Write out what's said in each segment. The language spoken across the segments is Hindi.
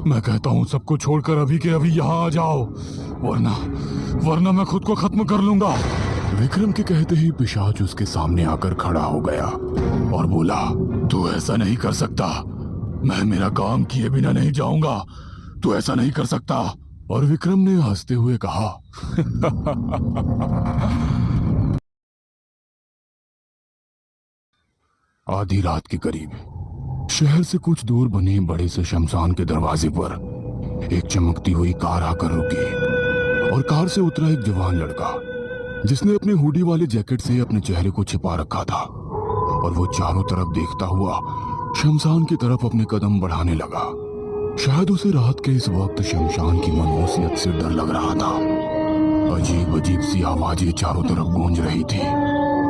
मैं कहता हूँ सबको छोड़कर अभी के अभी यहाँ आ जाओ, वरना वरना मैं खुद को खत्म कर लूंगा। विक्रम के कहते ही पिशाच उसके सामने आकर खड़ा हो गया और बोला, तू ऐसा नहीं कर सकता, मैं मेरा काम किए बिना नहीं जाऊंगा, तू ऐसा नहीं कर सकता। और विक्रम ने हंसते हुए कहा, आधी रात के करीब शहर से कुछ दूर बने बड़े से शमशान के दरवाजे पर एक चमकती हुई कार आकर रुकी और कार से उतरा एक जवान लड़का जिसने अपने हुडी वाले जैकेट से अपने चेहरे को छिपा रखा था और वो चारों तरफ देखता हुआ शमशान की तरफ अपने कदम बढ़ाने लगा। शायद उसे रात के इस वक्त शमशान की मनहूसियत से डर लग रहा था। अजीब अजीब सी आवाजें चारों तरफ गूंज रही थी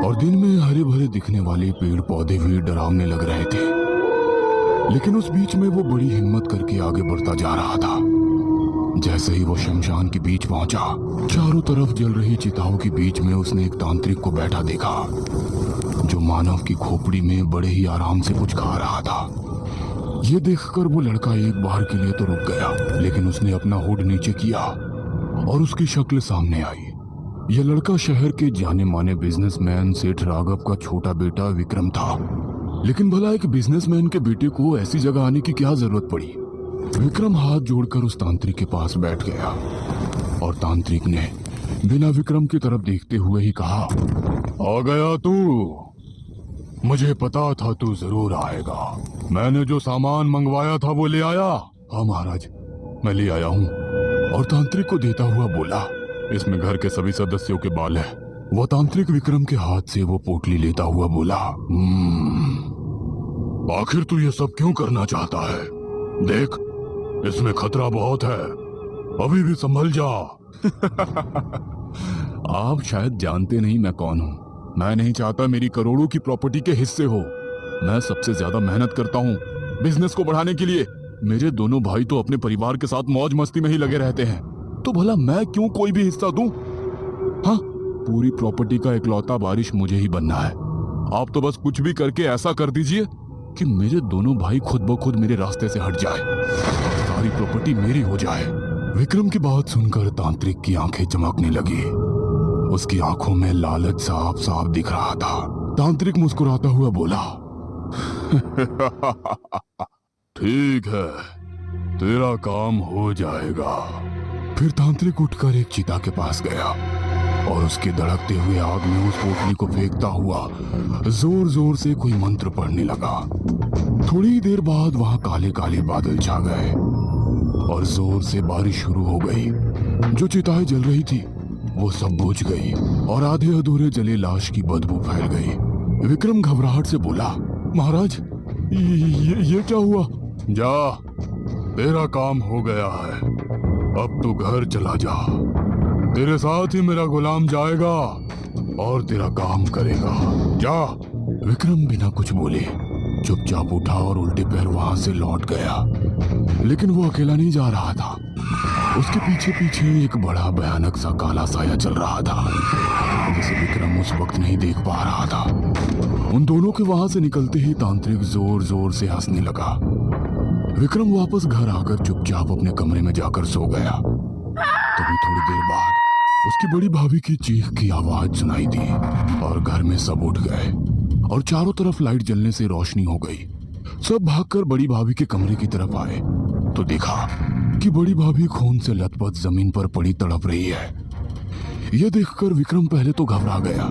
और दिन में हरे भरे दिखने वाले पेड़ पौधे भी डरावने लग रहे थे। लेकिन उस बीच में वो बड़ी हिम्मत करके आगे बढ़ता जा रहा था। जैसे ही वो शमशान के बीच पहुंचा, चारों तरफ जल रही चिताओं के बीच में उसने एक तांत्रिक को बैठा देखा जो मानव की खोपड़ी में बड़े ही आराम से कुछ खा रहा था। ये देखकर वो लड़का एक बार के लिए तो रुक गया, लेकिन उसने अपना हुड नीचे किया और उसकी शक्ल सामने आई। यह लड़का शहर के जाने माने बिजनेसमैन सेठ राघव का छोटा बेटा विक्रम था। लेकिन भला एक बिजनेसमैन के बेटे को ऐसी जगह आने की क्या जरूरत पड़ी? विक्रम हाथ जोड़कर उस तांत्रिक के पास बैठ गया और तांत्रिक ने बिना विक्रम की तरफ देखते हुए ही कहा, आ गया तू? मुझे पता था तू जरूर आएगा। मैंने जो सामान मंगवाया था वो ले आया? हाँ महाराज, मैं ले आया हूँ। और तांत्रिक को देता हुआ बोला, इसमें घर के सभी सदस्यों के बाल है। वो तांत्रिक विक्रम के हाथ से वो पोटली लेता हुआ बोला, आखिर तू ये सब क्यों करना चाहता है? देख, इसमें खतरा बहुत है, अभी भी संभल जा। आप शायद जानते नहीं मैं कौन हूँ। मैं नहीं चाहता मेरी करोड़ों की प्रॉपर्टी के हिस्से हो। मैं सबसे ज्यादा मेहनत करता हूँ बिजनेस को बढ़ाने के लिए। मेरे दोनों भाई तो अपने परिवार के साथ मौज मस्ती में ही लगे रहते हैं, तो भला मैं क्यों कोई भी हिस्सा दूं? हाँ, पूरी प्रॉपर्टी का इकलौता वारिस मुझे ही बनना है। आप तो बस कुछ भी करके ऐसा कर दीजिए कि मेरे दोनों भाई खुद ब खुद मेरे रास्ते से हट जाए और सारी प्रॉपर्टी मेरी हो जाए। विक्रम की बात सुनकर तांत्रिक की आंखें चमकने लगी। उसकी आंखों में लालच साफ साफ दिख रहा था। तांत्रिक मुस्कुराता हुआ बोला, ठीक है, तेरा काम हो जाएगा। फिर तांत्रिक उठकर एक चिता के पास गया और उसके धड़कते हुए आग में उस पोटली को फेंकता हुआ जोर जोर से कोई मंत्र पढ़ने लगा। थोड़ी ही देर बाद वहां काले काले बादल छा गए और जोर से बारिश शुरू हो गई। जो चिताएं जल रही थी वो सब बुझ गई और आधे अधूरे जले लाश की बदबू फैल गई। विक्रम घबराहट से बोला, महाराज, ये क्या हुआ? जा, तेरा काम हो गया है, अब तू घर चला जा। तेरे साथ ही मेरा गुलाम जाएगा और तेरा काम करेगा। जा। विक्रम बिना कुछ बोले चुपचाप उठा और उल्टे पैर वहां से लौट गया। लेकिन वो अकेला नहीं जा रहा था। उसके पीछे पीछे एक बड़ा भयानक सा काला साया चल रहा था जिसे विक्रम उस वक्त नहीं देख पा रहा था। उन दोनों के वहां से निकलते ही तांत्रिक जोर जोर से हंसने लगा। विक्रम वापस घर आकर चुपचाप अपने कमरे में जाकर सो गया। तभी थोड़ी देर बाद उसकी बड़ी भाभी की चीख की आवाज सुनाई दी और घर में सब उठ गए और चारों तरफ लाइट जलने से रोशनी हो गई। सब भागकर बड़ी भाभी के कमरे की तरफ आए तो देखा कि बड़ी भाभी खून से लथपथ जमीन पर पड़ी तड़प रही है। यह देखकर विक्रम पहले तो घबरा गया,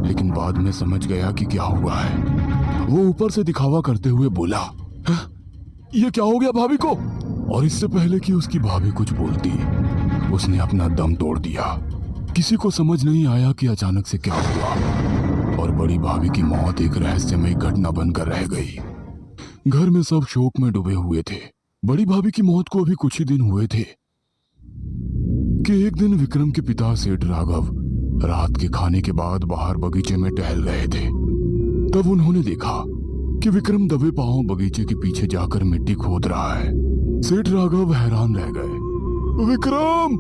लेकिन बाद में समझ गया कि क्या हुआ है। वो ऊपर से दिखावा करते हुए बोला, ये क्या हो गया भाभी को? और इससे पहले कि उसकी भाभी कुछ बोलती, उसने अपना दम तोड़ दिया। किसी को समझ नहीं आया कि अचानक से क्या हुआ और बड़ी भाभी की मौत एक रहस्यमयी घटना बनकर रह गई। घर में सब शोक में डूबे हुए थे। बड़ी भाभी की मौत को अभी कुछ ही दिन हुए थे कि एक दिन विक्रम के पिता सेठ राघव रात के खाने के बाद बाहर बगीचे में टहल रहे थे। तब उन्होंने देखा कि विक्रम दबे पांव बगीचे के पीछे जाकर मिट्टी खोद रहा है। सेठ राघव हैरान रह गए। विक्रम,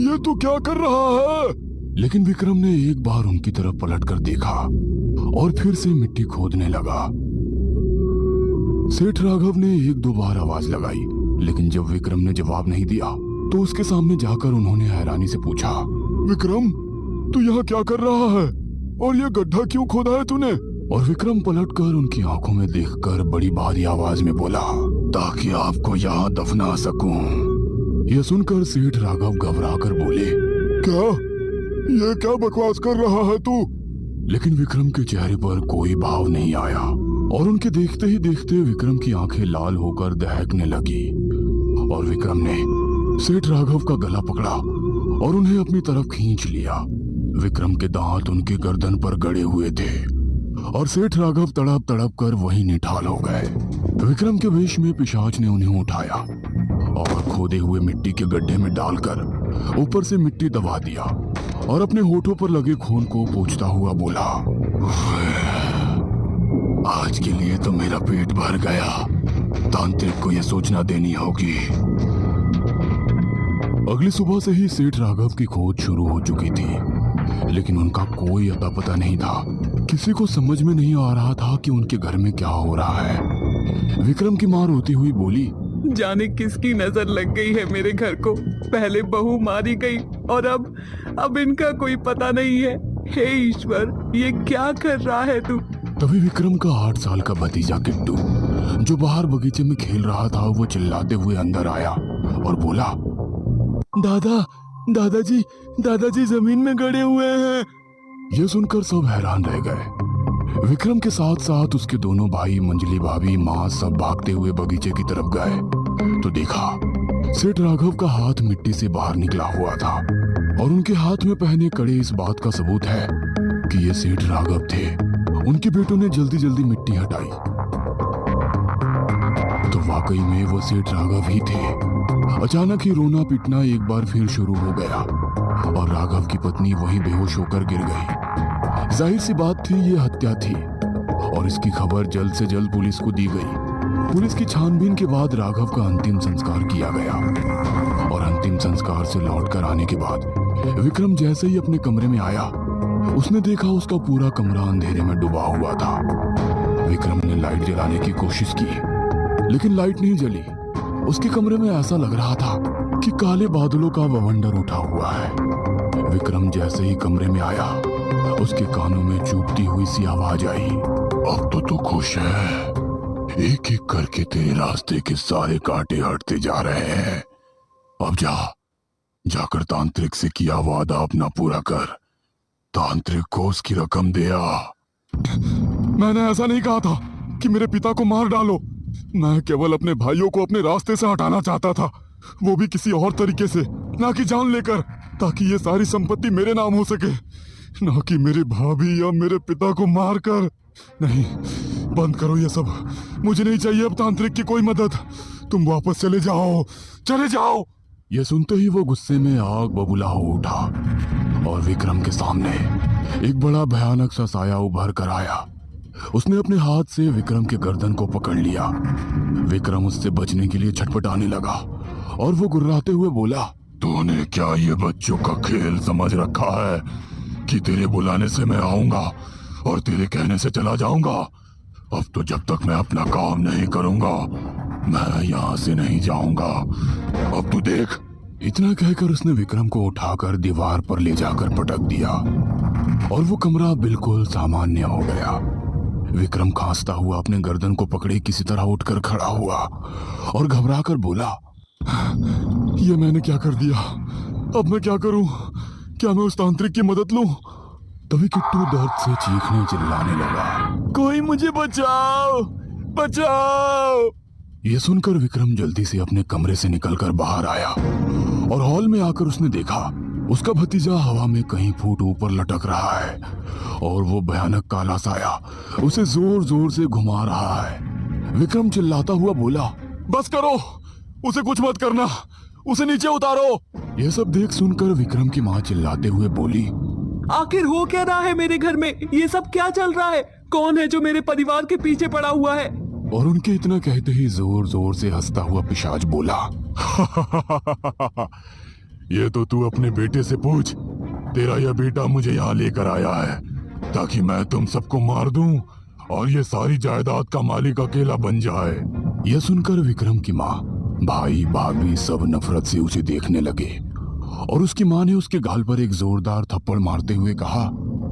ये तू क्या कर रहा है? लेकिन विक्रम ने एक बार उनकी तरफ पलटकर देखा और फिर से मिट्टी खोदने लगा। सेठ राघव ने एक दो बार आवाज लगाई, लेकिन जब विक्रम ने जवाब नहीं दिया तो उसके सामने जाकर उन्होंने हैरानी से पूछा, विक्रम, तू यहाँ क्या कर रहा है और ये गड्ढा क्यों खोदा है तूने? और विक्रम पलटकर उनकी आंखों में देखकर बड़ी भारी आवाज में बोला, ताकि आपको यहाँ दफना सकूं। यह सुनकर सेठ राघव घबराकर बोले, क्या? ये क्या बकवास कर रहा है तू? लेकिन विक्रम के चेहरे पर कोई भाव नहीं आया और उनके देखते ही देखते विक्रम की आंखें लाल होकर दहकने लगी और विक्रम ने सेठ राघव का गला पकड़ा और उन्हें अपनी तरफ खींच लिया। विक्रम के दांत उनके गर्दन पर गड़े हुए थे और सेठ राघव तड़प तड़प कर वहीं निठाल हो गए। विक्रम के वेश में पिशाच ने उन्हें उठाया और खोदे हुए मिट्टी के गड्ढे में डालकर ऊपर से मिट्टी दबा दिया और अपने होठों पर लगे खून को पोंछता हुआ बोला, आज के लिए तो मेरा पेट भर गया, तांत्रिक को यह सूचना देनी होगी। अगली सुबह से ही सेठ राघव की खोज शुरू हो चुकी थी, लेकिन उनका कोई अता पता नहीं था। किसी को समझ में नहीं आ रहा था कि उनके घर में क्या हो रहा है। विक्रम की मां रोती हुई बोली, जाने किसकी नजर लग गई है मेरे घर को। पहले बहू मारी गई और अब इनका कोई पता नहीं है। हे ईश्वर, ये क्या कर रहा है तू? तभी विक्रम का 8 साल का भतीजा किट्टू, जो बाहर बगीचे में खेल रहा था, वो चिल्लाते हुए अंदर आया और बोला, दादाजी जमीन में गड़े हुए हैं। ये सुनकर सब हैरान रह गए। विक्रम के साथ साथ उसके दोनों भाई, मंजली भाभी, माँ, सब भागते हुए बगीचे की तरफ गए तो देखा सेठ राघव का हाथ मिट्टी से बाहर निकला हुआ था और उनके हाथ में पहने कड़े इस बात का सबूत है कि ये सेठ राघव थे। उनके बेटों ने जल्दी जल्दी मिट्टी हटाई तो वाकई में वो सेठ राघव ही थे। अचानक ही रोना पीटना एक बार फिर शुरू हो गया और राघव की पत्नी वहीं बेहोश होकर गिर गई। जाहिर सी बात थी, ये हत्या थी और इसकी खबर जल्द से जल्द पुलिस को दी गई। पुलिस की छानबीन के बाद राघव का अंतिम संस्कार किया गया और अंतिम संस्कार से लौटकर आने के बाद विक्रम जैसे ही अपने कमरे में आया, उसने देखा उसका पूरा कमरा अंधेरे में डूबा हुआ था। विक्रम ने लाइट जलाने की कोशिश की, लेकिन लाइट नहीं जली। उसके कमरे में ऐसा लग रहा था कि काले बादलों का बवंडर उठा हुआ है। विक्रम जैसे ही कमरे में आया, उसके कानों में चुभती हुई सी आवाज आई, अब तो तू खुश है। एक एक करके तेरे रास्ते के सारे कांटे हटते जा रहे हैं। अब जाकर तांत्रिक से किया वादा अपना पूरा कर। तांत्रिक को उसकी रकम दे आ। मैंने ऐसा नहीं कहा था कि मेरे पिता को मार डालो। मैं केवल अपने भाइयों को अपने रास्ते से हटाना चाहता था, वो भी किसी और तरीके से, ना कि जान लेकर, ताकि ये सारी संपत्ति मेरे नाम हो सके, ना कि मेरी भाभी या मेरे पिता को मारकर। नहीं, बंद करो ये सब। मुझे नहीं चाहिए अब तांत्रिक की कोई मदद। तुम वापस चले जाओ। ये सुनते ही वो गुस्से में आग बबूला हो उठा और विक्रम के सामने एक बड़ा भयानक सा साया उभर कर आया। उसने अपने हाथ से विक्रम के गर्दन को पकड़ लिया। विक्रम उससे बचने के लिए छटपटाने लगा और वो गुर्राते हुए बोला, तूने क्या ये बच्चों का खेल समझ रखा है कि तेरे बुलाने से मैं आऊंगा और तेरे कहने से चला जाऊंगा? अब तो जब तक मैं अपना काम नहीं करूंगा, मैं यहाँ से नहीं जाऊंगा। अब तू देख। इतना कहकर उसने विक्रम को उठाकर दीवार पर ले जाकर पटक दिया और वो कमरा बिल्कुल सामान्य हो गया। विक्रम खांसता हुआ अपने गर्दन को पकड़े किसी तरह उठकर खड़ा हुआ और घबराकर बोला, ये मैंने क्या कर दिया? अब मैं क्या करूं? क्या मैं उस तांत्रिक की मदद लूं? तभी किट्टू दर्द से चीखने चिल्लाने लगा, कोई मुझे बचाओ! ये सुनकर विक्रम जल्दी से अपने कमरे से निकलकर बाहर आया और हॉल में आकर उसने देखा उसका भतीजा हवा में कहीं फुट ऊपर लटक रहा है और वो भयानक काला साया उसे जोर जोर से घुमा रहा है। विक्रम चिल्लाता हुआ बोला, बस करो, उसे कुछ मत करना, उसे नीचे उतारो। ये सब देख सुनकर विक्रम की माँ चिल्लाते हुए बोली, आखिर हो क्या रहा है मेरे घर में? ये सब क्या चल रहा है? कौन है जो मेरे परिवार के पीछे पड़ा हुआ है? और उनके इतना कहते ही जोर जोर से हंसता हुआ पिशाच बोला, ये तो तू अपने बेटे से पूछ। तेरा यह बेटा मुझे यहाँ लेकर आया है ताकि मैं तुम सबको मार दूं और ये सारी जायदाद का मालिक अकेला बन जाए। यह सुनकर विक्रम की माँ, भाई भाभी सब नफरत से उसे देखने लगे और उसकी माँ ने उसके गाल पर एक जोरदार थप्पड़ मारते हुए कहा,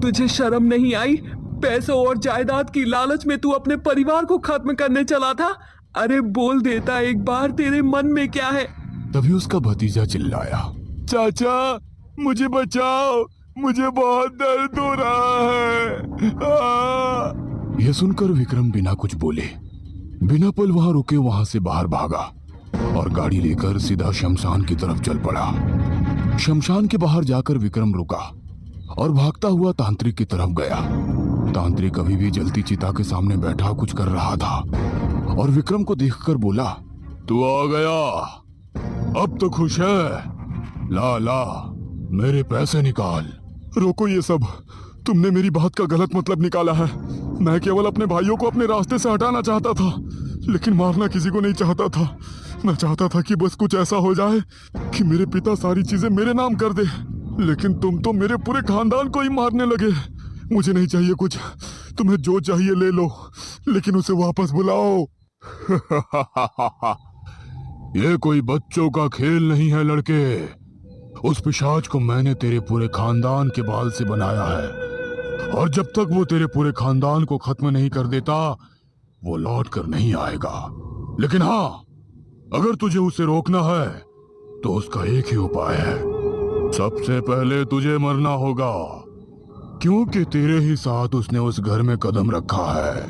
तुझे शर्म नहीं आई? पैसों और जायदाद की लालच में तू अपने परिवार को खत्म करने चला था। अरे बोल देता एक बार, तेरे मन में क्या है? तभी उसका भतीजा चिल्लाया, चाचा मुझे बचाओ, मुझे बहुत दर्द हो रहा है। यह सुनकर विक्रम बिना कुछ बोले, बिना पल वहां रुके वहां से बाहर भागा और गाड़ी लेकर सीधा शमशान की तरफ चल पड़ा। शमशान के बाहर जाकर विक्रम रुका और भागता हुआ तांत्रिक की तरफ गया। तांत्रिक अभी भी जलती चिता के सामने बैठा कुछ कर रहा था और विक्रम को देखकर बोला, तू आ गया, अब तो खुश है? ला ला मेरे पैसे निकाल। रोको ये सब, तुमने मेरी बात का गलत मतलब निकाला है। मैं केवल अपने भाइयों को अपने रास्ते से हटाना चाहता था, लेकिन मारना किसी को नहीं चाहता था। मैं चाहता था कि बस कुछ ऐसा हो जाए कि मेरे पिता सारी चीजें मेरे नाम कर दे, लेकिन तुम तो मेरे पूरे खानदान को ही मारने लगे। मुझे नहीं चाहिए कुछ, तुम्हें जो चाहिए ले लो, लेकिन उसे वापस बुलाओ। ये कोई बच्चों का खेल नहीं है लड़के। उस पिशाच को मैंने तेरे पूरे खानदान के बाल से बनाया है, और जब तक वो तेरे पूरे खानदान को खत्म नहीं कर देता वो लौट कर नहीं आएगा। लेकिन हाँ, अगर तुझे उसे रोकना है तो उसका एक ही उपाय है। सबसे पहले तुझे मरना होगा, क्योंकि तेरे ही साथ उसने उस घर में कदम रखा है।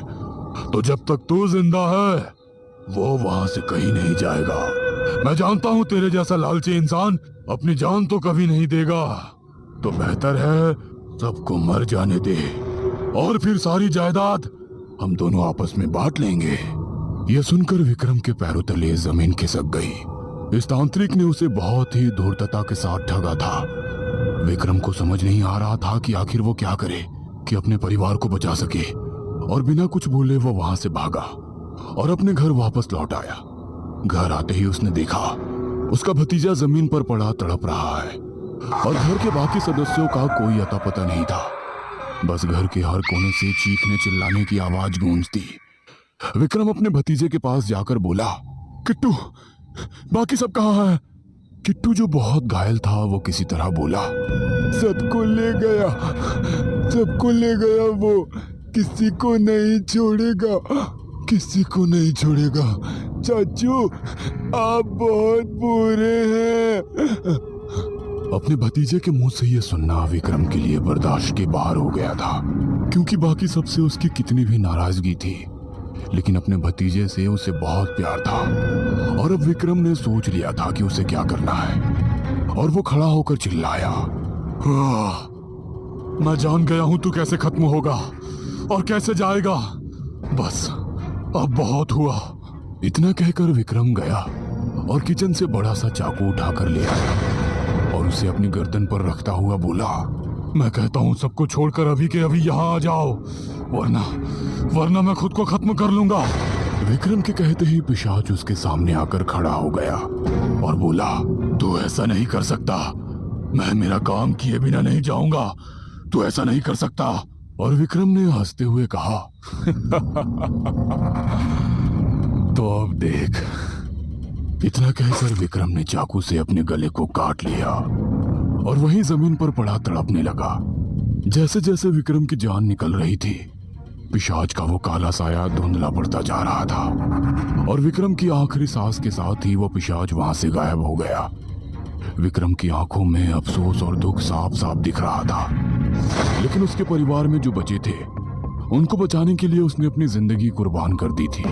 तो जब तक तू जिंदा है वो वहां से कहीं नहीं जाएगा। मैं जानता हूं तेरे जैसा लालची इंसान अपनी जान तो कभी नहीं देगा, तो बेहतर है सबको मर जाने दे, और फिर सारी जायदाद हम दोनों आपस में बांट लेंगे। यह सुनकर विक्रम के पैरों तले जमीन खिसक गई। इस तांत्रिक ने उसे बहुत ही धूर्तता के साथ ठगा था। विक्रम को समझ नहीं आ रहा था कि आखिर वो क्या करे कि अपने परिवार को बचा सके, और बिना कुछ बोले वो वहां से भागा और अपने घर वापस लौट आया। घर आते ही उसने देखा उसका भतीजा जमीन पर पड़ा तड़प रहा है और घर के बाकी सदस्यों का कोई अता पता नहीं था। बस घर के हर कोने से चीखने चिल्लाने की आवाज गूंजती। विक्रम अपने भतीजे के पास जाकर बोला, किट्टू बाकी सब कहाँ है? किट्टू जो बहुत घायल था वो किसी तरह बोला, सबको ले गया, सबको ले गया, वो किसी को नहीं छोड़ेगा, किसी को नहीं छोड़ेगा। चाचू आप बहुत बुरे हैं। अपने भतीजे के मुंह से यह सुनना विक्रम के लिए बर्दाश्त के बाहर हो गया था, क्योंकि बाकी सबसे उसकी कितनी भी नाराजगी थी, लेकिन अपने भतीजे से उसे बहुत प्यार था। और अब विक्रम ने सोच लिया था कि उसे क्या करना है, और वो खड़ा होकर चिल्लाया, मैं जान गया हूं तू कैसे खत्म होगा और कैसे जाएगा। बस अब बहुत हुआ। इतना कहकर विक्रम गया और किचन से बड़ा सा चाकू उठाकर ले आया और उसे अपनी गर्दन पर रखता हुआ बोला, मैं कहता हूं सबको छोड़कर अभी के अभी यहाँ आ जाओ, वरना मैं खुद को खत्म कर लूंगा। विक्रम के कहते ही पिशाच उसके सामने आकर खड़ा हो गया और बोला, तू ऐसा नहीं कर सकता, मैं मेरा काम किए बिना नहीं जाऊंगा, तू ऐसा नहीं कर सकता। और विक्रम ने हंसते हुए कहा, तो अब देख। इतना कहकर विक्रम ने चाकू से अपने गले को काट लिया और वहीं जमीन पर पड़ा तड़पने लगा। जैसे जैसे विक्रम की जान निकल रही थी, पिशाच का वो काला साया धुंधला पड़ता जा रहा था और विक्रम की आखिरी सांस के साथ ही वो पिशाच वहां से गायब हो गया। विक्रम की आंखों में अफसोस और दुख साफ साफ दिख रहा था, लेकिन उसके परिवार में जो बचे थे उनको बचाने के लिए उसने अपनी जिंदगी कुर्बान कर दी थी।